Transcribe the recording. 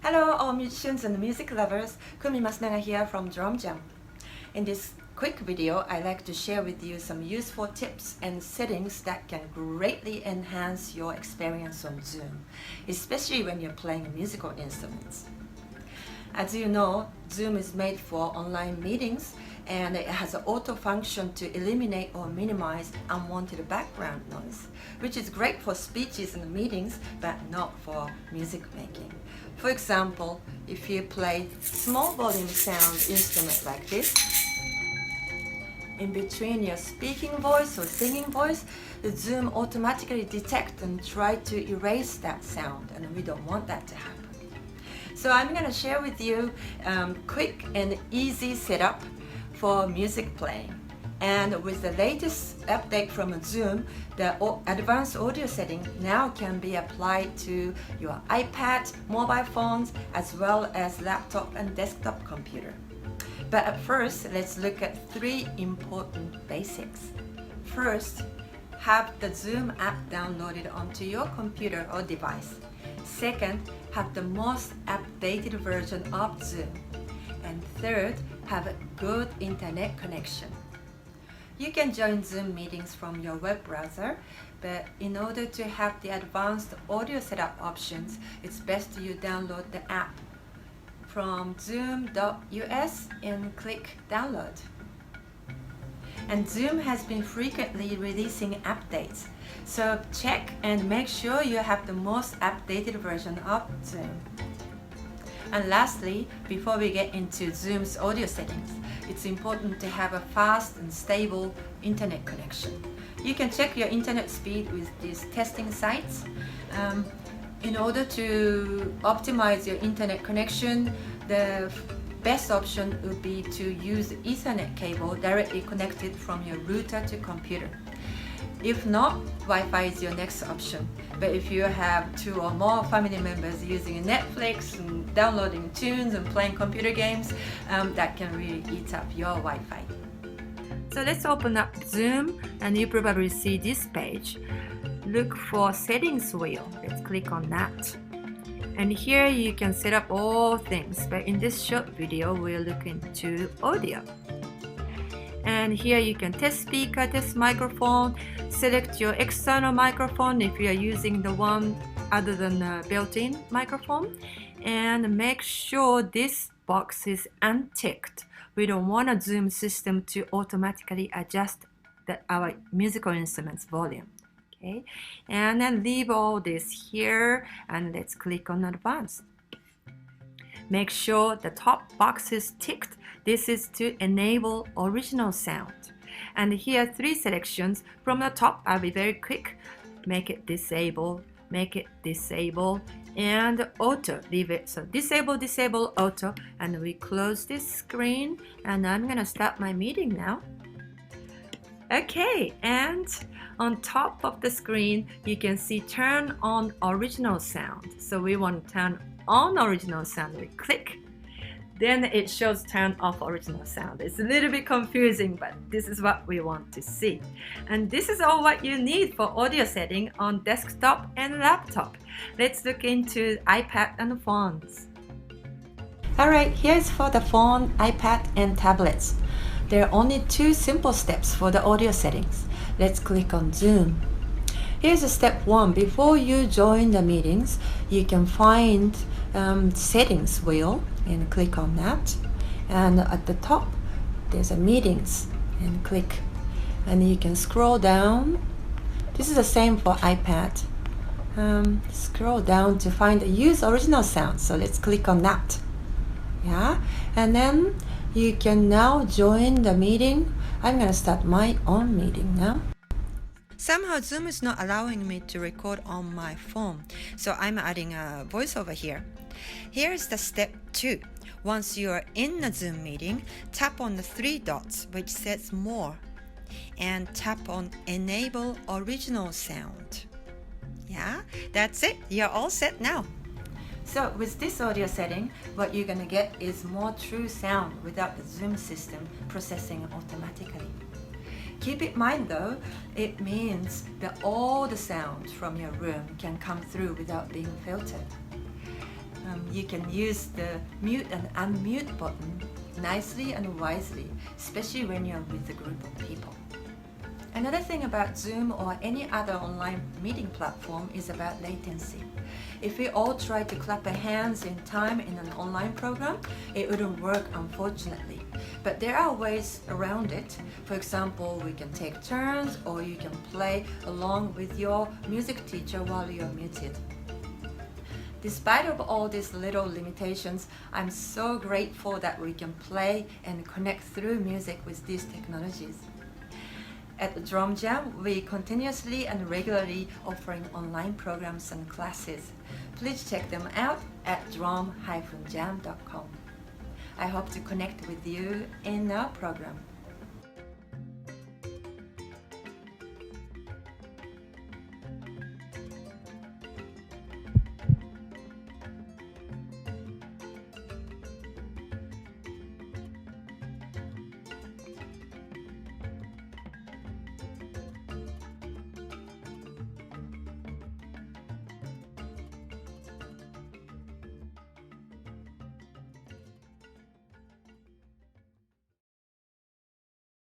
Hello all musicians and music lovers, Kumi Masunaga here from Drum Jam. In this quick video, I'd like to share with you some useful tips and settings that can greatly enhance your experience on Zoom, especially when you're playing musical instruments. As you know, Zoom is made for online meetings and it has an auto function to eliminate or minimize unwanted background noise, which is great for speeches and meetings, but not for music making. For example, if you play small volume sound instrument like this, in between your speaking voice or singing voice, the Zoom automatically detects and try to erase that sound, and we don't want that to happen. So I'm going to share with you quick and easy setup for music playing. And with the latest update from Zoom, the advanced audio setting now can be applied to your iPad, mobile phones, as well as laptop and desktop computer. But at first, let's look at three important basics. First, have the Zoom app downloaded onto your computer or device. Second, have the most updated version of Zoom. And third, have a good internet connection. You can join Zoom meetings from your web browser, but in order to have the advanced audio setup options, it's best you download the app from zoom.us and click download. And Zoom has been frequently releasing updates, so check and make sure you have the most updated version of Zoom. And lastly, before we get into Zoom's audio settings, it's important to have a fast and stable internet connection. You can check your internet speed with these testing sites. In order to optimize your internet connection, the best option would be to use the Ethernet cable directly connected from your router to computer. If not, Wi-Fi is your next option. But if you have 2 or more family members using Netflix and downloading tunes and playing computer games, that can really eat up your Wi-Fi. So let's open up Zoom and you probably see this page. Look for settings wheel. Let's click on that. And here you can set up all things, but in this short video we'll look into audio. And here you can test speaker, test microphone, select your external microphone if you are using the one other than the built-in microphone, and make sure this box is unticked. We don't want a Zoom system to automatically adjust our musical instruments volume. Okay, and then leave all this here and let's click on advanced. Make sure the top box is ticked. This is to enable original sound. And here 3 selections from the top. I'll be very quick. Make it disable, and auto, leave it. So disable, auto, and we close this screen and I'm gonna start my meeting now. Okay, and on top of the screen you can see turn on original sound. So we want to turn on original sound. We click, then it shows turn off original sound. It's a little bit confusing, but this is what we want to see. And this is all what you need for audio setting on desktop and laptop. Let's look into iPad and phones. Alright, here's for the phone, iPad and tablets. There are only 2 simple steps for the audio settings. Let's click on Zoom. Here's a step 1. Before you join the meetings, you can find settings wheel and click on that. And at the top, there's a meetings and click. And you can scroll down. This is the same for iPad. Scroll down to find use original sound. So let's click on that. Yeah, and then you can now join the meeting. I'm going to start my own meeting now. Somehow Zoom is not allowing me to record on my phone, so I'm adding a voiceover here. Here's the step 2. Once you are in a Zoom meeting, tap on the 3 dots which says more and tap on enable original sound. Yeah, that's it. You're all set now. So with this audio setting, what you're going to get is more true sound without the Zoom system processing automatically. Keep in mind though, it means that all the sound from your room can come through without being filtered. You can use the mute and unmute button nicely and wisely, especially when you're with a group of people. Another thing about Zoom or any other online meeting platform is about latency. If we all try to clap our hands in time in an online program, it wouldn't work, unfortunately. But there are ways around it. For example, we can take turns, or you can play along with your music teacher while you're muted. Despite of all these little limitations, I'm so grateful that we can play and connect through music with these technologies. At Drum Jam, we continuously and regularly offering online programs and classes. Please check them out at drum-jam.com. I hope to connect with you in our program.